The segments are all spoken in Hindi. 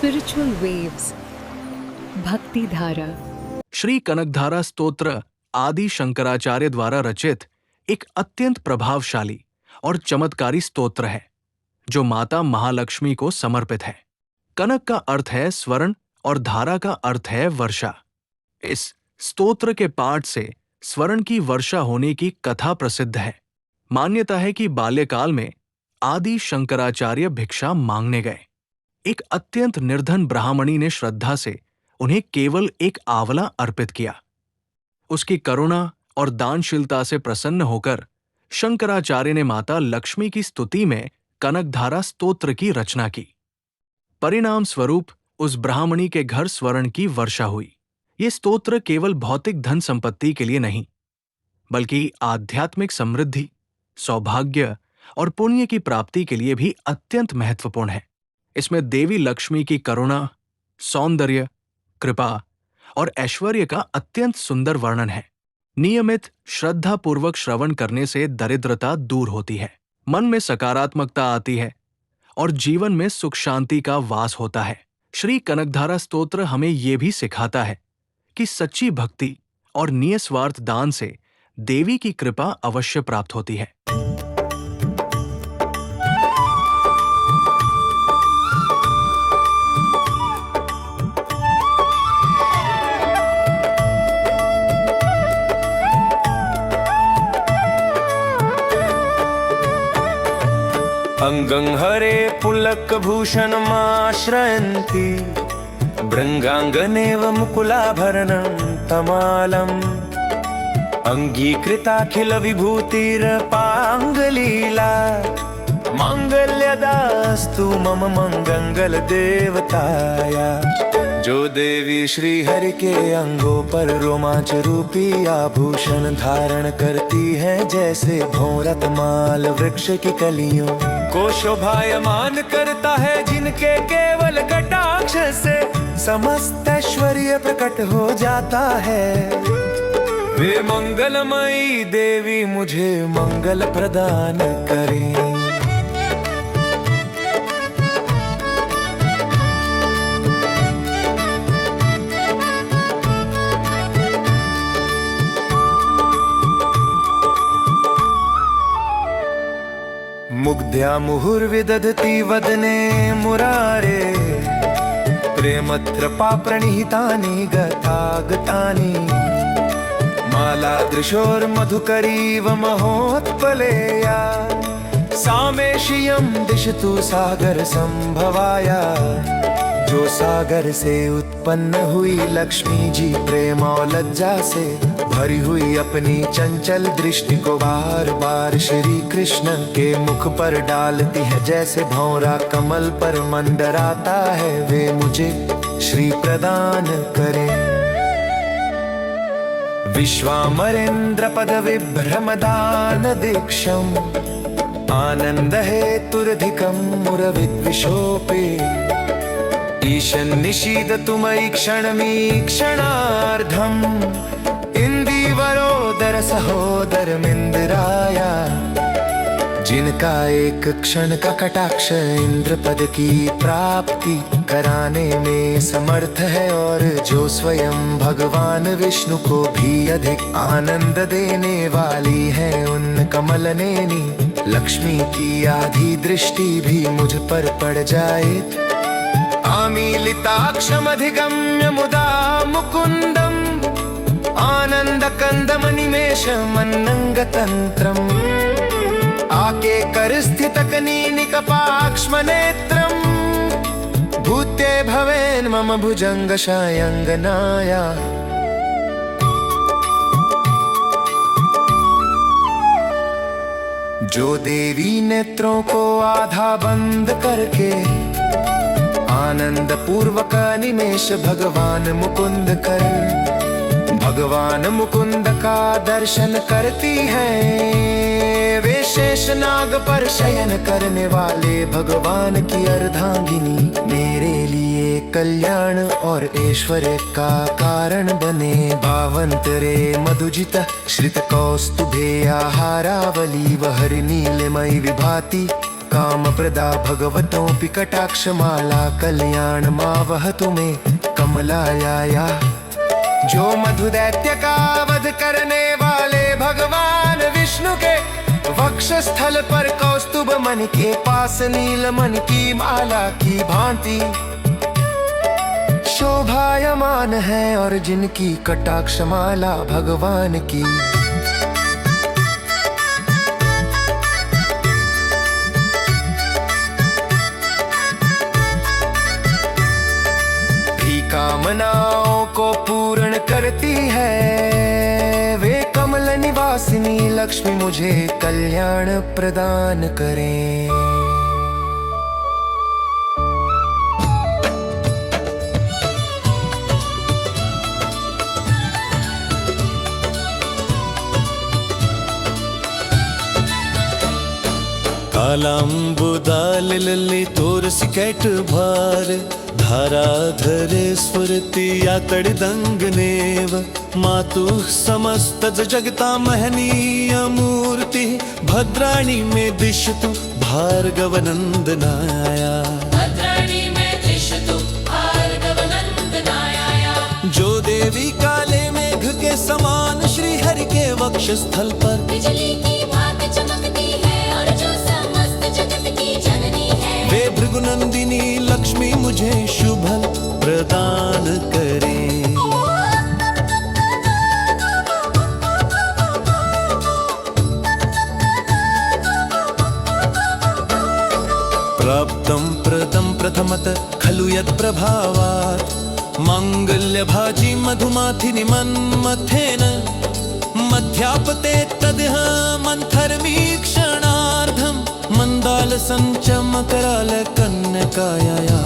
Spiritual waves. भक्ति धारा। श्री कनकधारा स्तोत्र आदि शंकराचार्य द्वारा रचित एक अत्यंत प्रभावशाली और चमत्कारी स्तोत्र है जो माता महालक्ष्मी को समर्पित है। कनक का अर्थ है स्वर्ण और धारा का अर्थ है वर्षा। इस स्तोत्र के पाठ से स्वर्ण की वर्षा होने की कथा प्रसिद्ध है। मान्यता है कि बाल्यकाल में आदि शंकराचार्य भिक्षा मांगने गए। एक अत्यंत निर्धन ब्राह्मणी ने श्रद्धा से उन्हें केवल एक आंवला अर्पित किया। उसकी करुणा और दानशीलता से प्रसन्न होकर शंकराचार्य ने माता लक्ष्मी की स्तुति में कनकधारा स्तोत्र की रचना की। परिणाम स्वरूप उस ब्राह्मणी के घर स्वर्ण की वर्षा हुई। ये स्तोत्र केवल भौतिक धन संपत्ति के लिए नहीं, बल्कि आध्यात्मिक समृद्धि, सौभाग्य और पुण्य की प्राप्ति के लिए भी अत्यंत महत्वपूर्ण है। इसमें देवी लक्ष्मी की करुणा, सौंदर्य, कृपा और ऐश्वर्य का अत्यंत सुंदर वर्णन है। नियमित श्रद्धापूर्वक श्रवण करने से दरिद्रता दूर होती है, मन में सकारात्मकता आती है और जीवन में सुख शांति का वास होता है। श्री कनकधारा स्तोत्र हमें यह भी सिखाता है कि सच्ची भक्ति और निस्वार्थ दान से देवी की कृपा अवश्य प्राप्त होती है। अंगं हरे पुलकभूषणमाश्रयन्ति भृङ्गाङ्गनेव मुकुलाभरणं तमालम् अङ्गीकृताखिलविभूतिरपाङ्गलीला माङ्गल्यदास्तु मम मङ्गलदेवताया। जो देवी श्री हरि के अंगों पर रोमांच रूपी आभूषण धारण करती है, जैसे भौरत माल वृक्ष की कलियों को शोभायमान करता है, जिनके केवल कटाक्ष से समस्त ऐश्वर्य प्रकट हो जाता है, वे मंगलमयी देवी मुझे मंगल प्रदान करें। मुग्ध्या मुहुर्विदधति वदने मुरारे प्रेमत्र पाप्रणिहितानि गतागतानि मालादृशोर्मधुकरीव महोत्पलेया सामेशियं दिशतु सागर संभवाया। जो सागर से उत्पन्न हुई लक्ष्मी जी प्रेम और लज्जा से भरी हुई अपनी चंचल दृष्टि को बार बार श्री कृष्ण के मुख पर डालती है, जैसे भौरा कमल पर मंडराता है, वे मुझे श्री प्रदान करें। विश्वामरेन्द्र पद विभ्रमदान दीक्षम् आनंद हेतुरधिकं मुरविद्विषोऽपि ईशन्निषीदतु मयि क्षणमीक्षणार्धम् इंदिवरोदर सहोदरमिंदिराया। जिनका एक क्षण का कटाक्ष इंद्र पद की प्राप्ति कराने में समर्थ है, और जो स्वयं भगवान विष्णु को भी अधिक आनंद देने वाली है, उन कमल नेनी लक्ष्मी की आधी दृष्टि भी मुझ पर पड़ जाए। आमीलिताक्षमधिगम्य मुदा मुकुन्दम् आनंद कंदमनिमेषमन्नंगतंत्रम् आके कर स्थितकनीनिकपाक्ष्मनेत्रम् भूते भवेन् मम भुजंग शयंगनाया। जो देवी नेत्रों को आधा बंद करके आनंद पूर्वक निमेष भगवान मुकुंद का दर्शन करती है, वे शेषनाग पर शयन करने वाले भगवान की अर्धांगिनी मेरे लिए कल्याण और ऐश्वर्य का कारण बने। भावंतरे मधुजित श्रित कौस्तुभे आहारावली वहर नीलमयी विभाति काम प्रदा भगवतों पि कटाक्ष माला कल्याण मावह तुम्हें कमलाया। जो मधु दैत्य का वध करने वाले भगवान विष्णु के वक्षस्थल पर कौस्तुभ मन के पास नीलमण की माला की भांति शोभायमान है, और जिनकी कटाक्ष माला भगवान की कामनाओं को पूर्ण करती है। वे कमल निवासिनी लक्ष्मी मुझे कल्याण प्रदान करें। कालांबुदालिलि तोरसिकैट भार धाराधरे स्फुरति या तडिदंगनेव मातुः समस्त जगता महनीय मूर्ति भद्राणी में दिशतु भार्गवनंदनाया। भद्राणी में दिशतु भार्गवनंदनाया। जो देवी काले मेघ के समान श्री हरि के वक्षस्थल पर बिजली की भांति चमकती है, और जो समस्त जगत की जननी है। वे भृगुनंदिनी लक्ष्मी मुझे शुभ प्रदान करें। प्राप्तं प्रदं प्रथमत खलु यत् प्रभावात् मांगल्यभाजी मधुमाथिनि मन्मथेन मध्यापते तदिह मंथरमीक्षणार्धं मंदाल संचमकराल कन्यकाया।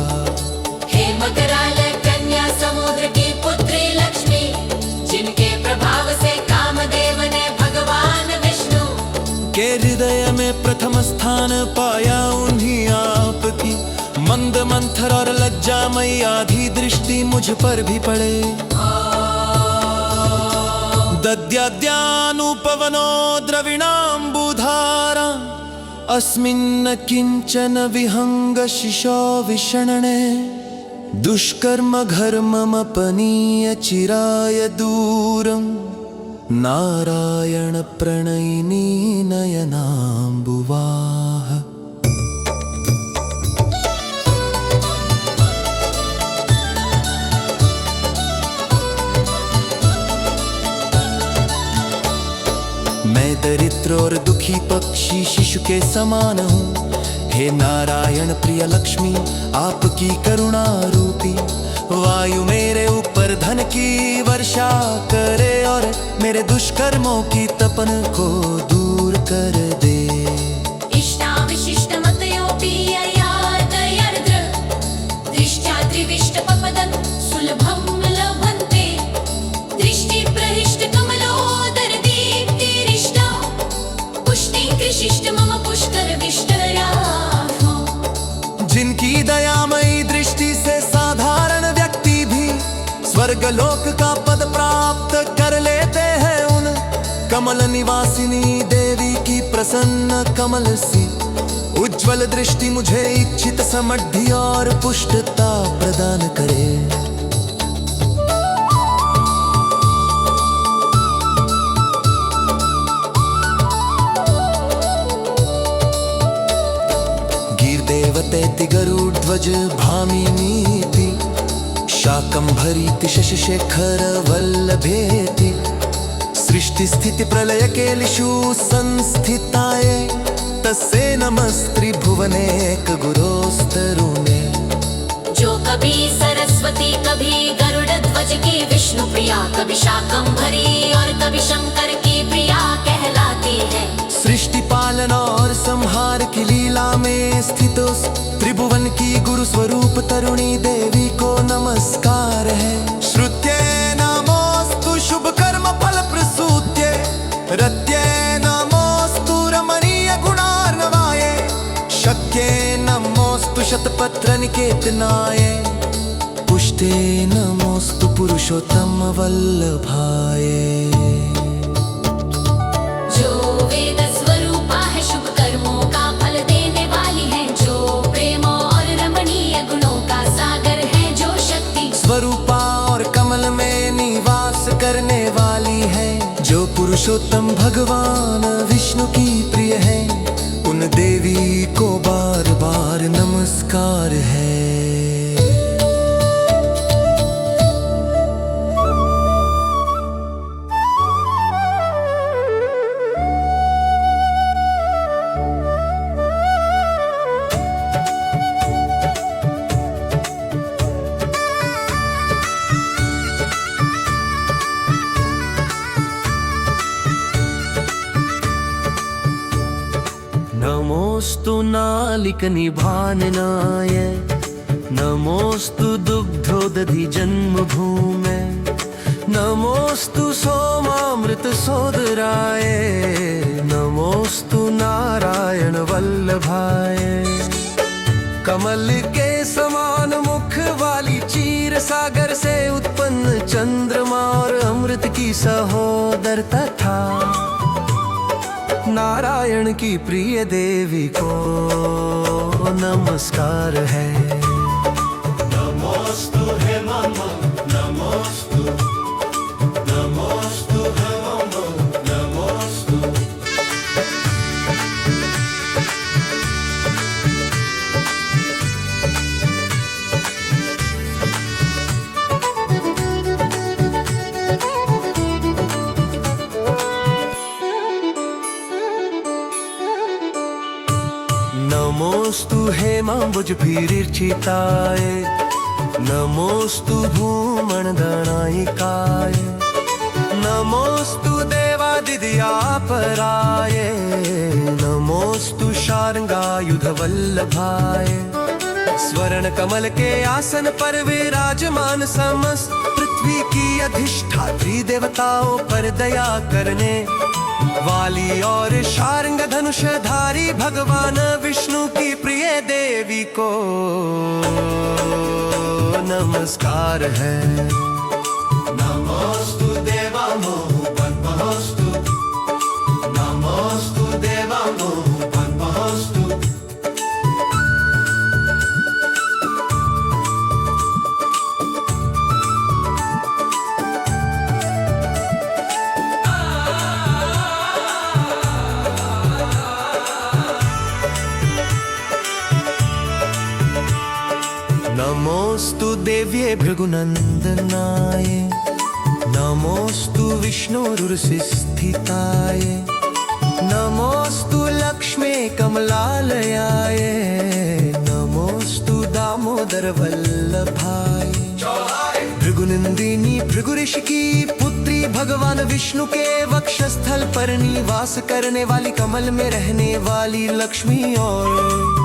हे मकराल कन्या समुद्र की पुत्री लक्ष्मी, जिनके प्रभाव से कामदेव ने भगवान विष्णु के हृदय में प्रथम स्थान पाया, उन्हीं आपकी मंद मंथर और लज्जामयी आधी दृष्टि मुझ पर भी पड़े। दद्याद्यानुपवनो द्रविणाम्बुधारा अस्मिन् किंचन विहंग शिशो विषणने दुष्कर्म घर्ममपनीय चिराय दूरं नारायण प्रणयिनी नयनाम्बुवाह। मैं दरिद्र और दुखी पक्षी शिशु के समान हूँ। हे नारायण प्रिय लक्ष्मी, आपकी करुणा रूपी वायु मेरे ऊपर धन की वर्षा करे, और मेरे दुष्कर्मों की तपन को दूर कर दे। इष्टाविशिष्टमतयोऽपि ययादयर्द्र दृष्ट्या त्रिविष्टपपदं सुलभं लभन्ते। दृष्टिप्रहिष्टकमलोदरदीप्तिरिष्टा पुष्टिकृशिष्ट मम पुष्करविष्टया। जिनकी दयामयी दृष्टि से साधारण व्यक्ति भी स्वर्गलोक का पद प्राप्त कर लेते हैं, उन कमल निवासिनी देवी की प्रसन्न कमल सी उज्ज्वल दृष्टि मुझे इच्छित समृद्धि और पुष्टता प्रदान करे। गिरदेवतेति गरुड्ध्वज भामिनीति शाकंभरीति शशिशेखर वल्लभेति सृष्टि स्थिति प्रलय केलिषु संस्थिताये तस्यै नमस्त्रिभुवनेक गुरोस्तरुणे। जो कभी सरस्वती कभी गरुड़ ध्वज की विष्णु प्रिया, कभी शाकंभरी और कभी शंकर की प्रिया कहलाती है। सृष्टि पालन और संहार की लीला में स्थित उस त्रिभुवन की गुरु स्वरूप तरुणी देवी को नमस्कार है। श्रुत्ये नमोस्तु शुभ कर्म फल प्रसूत्ये, रत्ये नमोस्तु रमणीय गुणार्णवाये, शक्ये नमोस्तु शतपत्र निकेतनाये, पुष्टे नमोस्तु पुरुषोत्तम वल्लभाये। जो वेद स्वरूपा है शुभ कर्मों का फल देने वाली स्वरूपा और कमल में निवास करने वाली है। जो पुरुषोत्तम भगवान विष्णु की प्रिय है, उन देवी को बार बार नमस्कार है। नमोस्तु नालिकनिभाननाय, नमोस्तु दुग्धोदधि जन्मभूमे, नमोस्तु सोमामृतसोदराय, नमोस्तु नारायण वल्लभाय। कमल के समान मुख वाली चीर सागर से उत्पन्न चंद्रमा और अमृत की सहोदरता था। नारायण की प्रिय देवी को नमस्कार है। नमोस्तु हे मम, नमोस्तु, नमोस्तु हे मम, नमोस्तु। नमोस्तु हेमाम्बुज भीरिर्चिताय, नमोस्तु भूमण्डनायिकाय, नमोस्तु देवादिदयापराय, नमोस्तु शार्ङ्गायुधवल्लभाय। स्वर्ण कमल के आसन पर विराजमान समस्त पृथ्वी की अधिष्ठात्री देवताओं पर दया करने वाली और शार्ंग धनुषधारी भगवान विष्णु की प्रिय देवी को नमस्कार है। नमोस्तु देवामो पद्मोस्तु, नमोस्तु देवामो पद्मोस्तु। नमोस्तु देव्ये भृगुनन्दनाय, नमोस्तु विष्णोरुरसिस्थिताय, नमोस्तु लक्ष्मे कमलालयाय, नमोस्तु दामोदर वल्लभाय। भृगुनंदिनी भृगु ऋषि की पुत्री भगवान विष्णु के वक्षस्थल पर निवास करने वाली कमल में रहने वाली लक्ष्मी और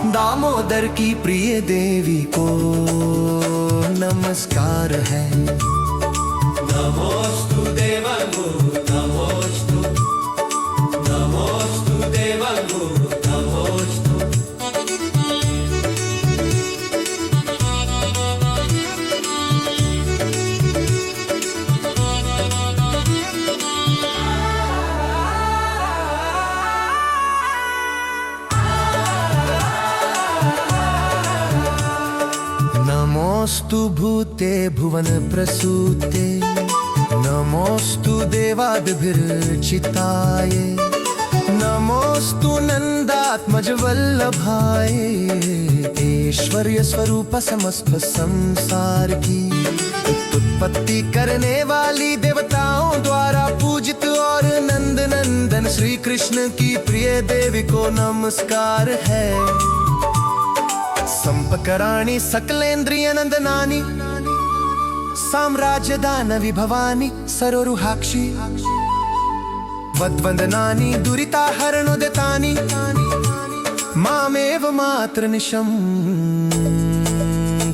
दामोदर की प्रिय देवी को नमस्कार है। नमोस्तु देवगो, नमोस्तु, नमोस्तु देवगो, नमोस्तु। नमोस्तु भूते भुवन प्रसूते, नमोस्तु देवादिभिर्चिताय, नमोस्तु नंदात्मज वल्लभाय। ऐश्वर्य स्वरूप समस्त संसार की उत्पत्ति करने वाली देवताओं द्वारा पूजित और नंद नंदन श्री कृष्ण की प्रिय देवी को नमस्कार है। संपकराणि सकलेन्द्रिय नंदनानि, साम्राज्य दानवी भवानी सरोरुहाक्षी, वद्वंदनानि दुरिताहरणोदितानि, मामेव मात्र निशं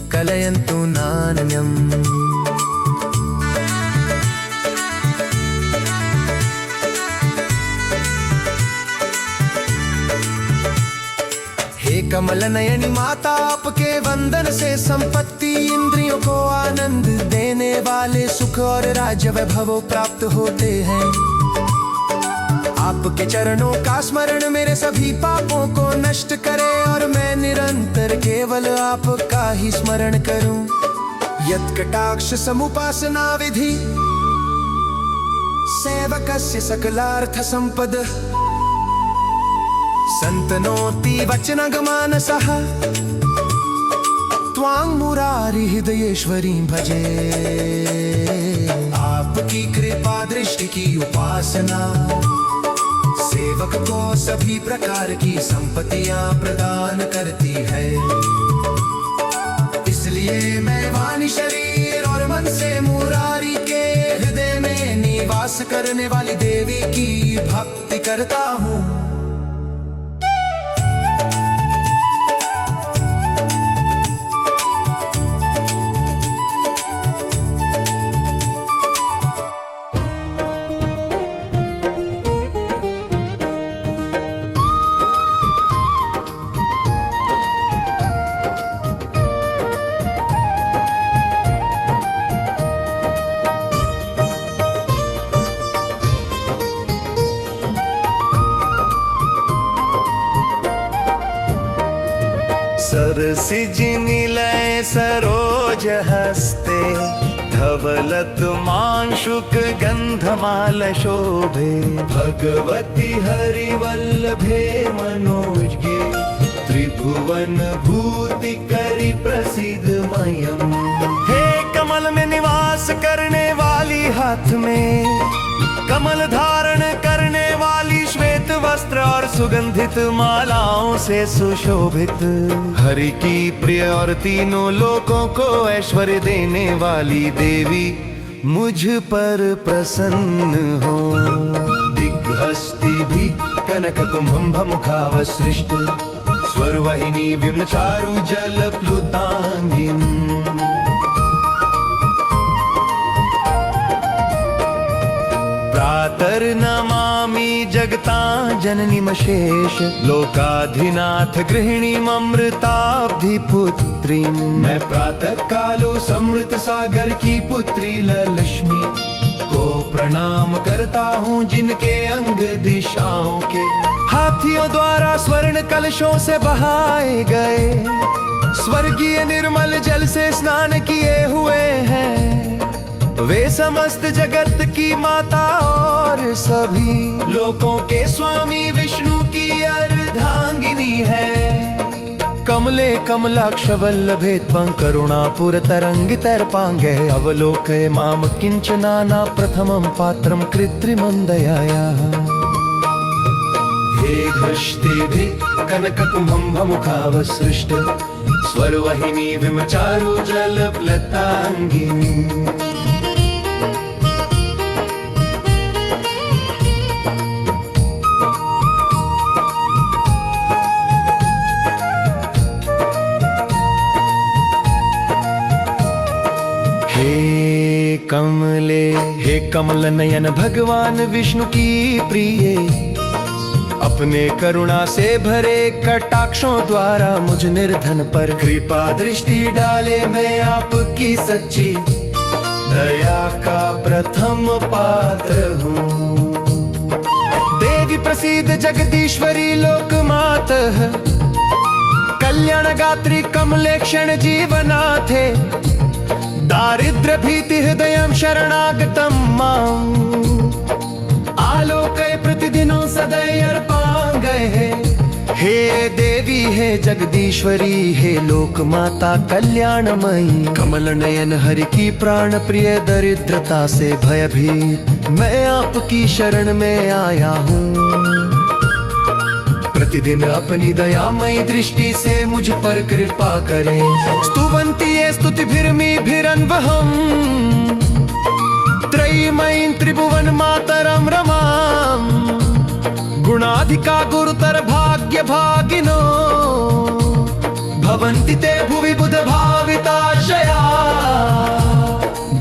कलयन्तु नान्यम्। कमल नयनी माता आपके वंदन से संपत्ति इंद्रियों को आनंद देने वाले सुख और राज्य वैभव प्राप्त होते हैं। आपके चरणों का स्मरण मेरे सभी पापों को नष्ट करे और मैं निरंतर केवल आपका ही स्मरण करूं। यत्कटाक्ष समुपासना विधि सेवकस्य सकलार्थ संपद संतनोति वचनगमानसः त्वां मुरारी हृदयेश्वरी भजे। आपकी कृपा दृष्टि की उपासना सेवक को सभी प्रकार की संपत्तियां प्रदान करती है। इसलिए मैं वाणी शरीर और मन से मुरारी के हृदय में निवास करने वाली देवी की भक्ति करता हूँ। सरसिजनिलय सरोज हस्ते धवलत मांशुक गंधमाल शोभे। भगवती हरिवल्लभे मनोज्ञे त्रिभुवन भूति करि प्रसिद्ध मयम। हे कमल में निवास करने वाली हाथ में कमल धारण करने वाली श्वेत वस्त्र और सुगंधित मालाओं से सुशोभित हरि की प्रिय और तीनों लोकों को ऐश्वर्य देने वाली देवी मुझ पर प्रसन्न हो। दिग्हस्ती भी कनक कुंभम मुखावसृष्ट स्वरवाहिनी विम्न चारु जल प्लुतांगिनी। प्रातर्नमामि जगता जननीमशेष लोकाधिनाथ गृहिणीमृताब्धि पुत्री। मैं प्रातः कालो समृत सागर की पुत्री लक्ष्मी को प्रणाम करता हूँ, जिनके अंग दिशाओं के हाथियों द्वारा स्वर्ण कलशों से बहाए गए स्वर्गीय निर्मल जल से स्नान किए हुए हैं। वे समस्त जगत की माता और सभी लोकों के स्वामी विष्णु की अर्धांगिनी है। कमले कमलाक्ष वल्लभे त्वं करुणापुर तरंगितर्पांगे अवलोकय माम किंचनाना प्रथमं पात्रं कृत्रिमं दयायाः। हे घृष्टिभि कनककुंभं मुखावसृष्ट स्वरवाहिनी विमचारु जलप्लतांगिनी। हे कमले हे कमल नयन भगवान विष्णु की प्रिय, अपने करुणा से भरे कटाक्षों द्वारा मुझ निर्धन पर कृपा दृष्टि डाले। मैं आपकी सच्ची दया का प्रथम पात्र हूँ। देवी प्रसिद्ध जगदीश्वरी लोकमातः कल्याण गात्री कमलेक्षण जीवनाथे। दारिद्र्य भीति हृदयं शरणागतं माम् आलोकय प्रतिदिनों सदैर्पांगये। हे देवी हे जगदीश्वरी हे लोक माता कल्याणमयी, कमल नयन हरि की प्राण प्रिय दरिद्रता से भयभीत मैं आपकी शरण में आया हूँ। प्रतिदिन अपनी दयामयी दृष्टि से मुझ पर कृपा करें। स्तुवन्ति ये स्तुतिभिर्मिभिरन्वहम् त्रयीमयीं त्रिभुवन मातरं रमाम्। गुणाधिका गुरुतर भाग्य भागिनो भवन्ति ते भुवि बुध भाविताशया।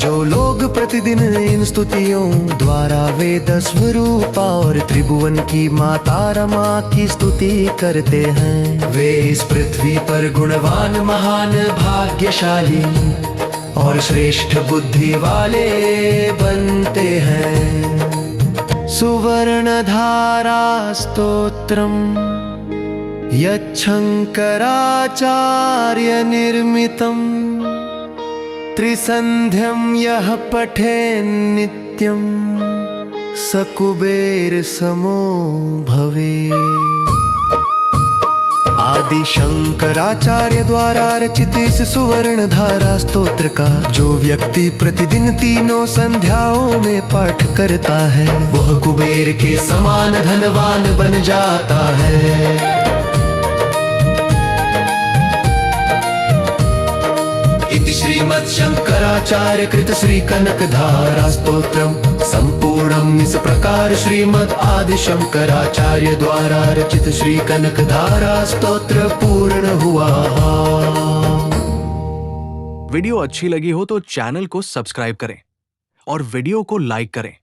जो लोग प्रतिदिन इन स्तुतियों द्वारा वेद स्वरूपा और त्रिभुवन की माता रमा की स्तुति करते हैं, वे इस पृथ्वी पर गुणवान महान भाग्यशाली और श्रेष्ठ बुद्धि वाले बनते हैं। सुवर्ण धारा स्तोत्रम यच्छंकराचार्य निर्मितम् त्रिसन्ध्यं यः पठे नित्यं स कुबेर समो भवेत्। आदि शंकराचार्य द्वारा रचित इस सुवर्ण धारा स्तोत्र का जो व्यक्ति प्रतिदिन तीनों संध्याओं में पाठ करता है वह कुबेर के समान धनवान बन जाता है। इति श्रीमद् शंकराचार्य कृत श्री कनकधारा स्तोत्रम संपूर्णम। इस प्रकार श्रीमद् आदि शंकराचार्य द्वारा रचित श्री कनकधारा स्तोत्र पूर्ण हुआ। वीडियो अच्छी लगी हो तो चैनल को सब्सक्राइब करें और वीडियो को लाइक करें।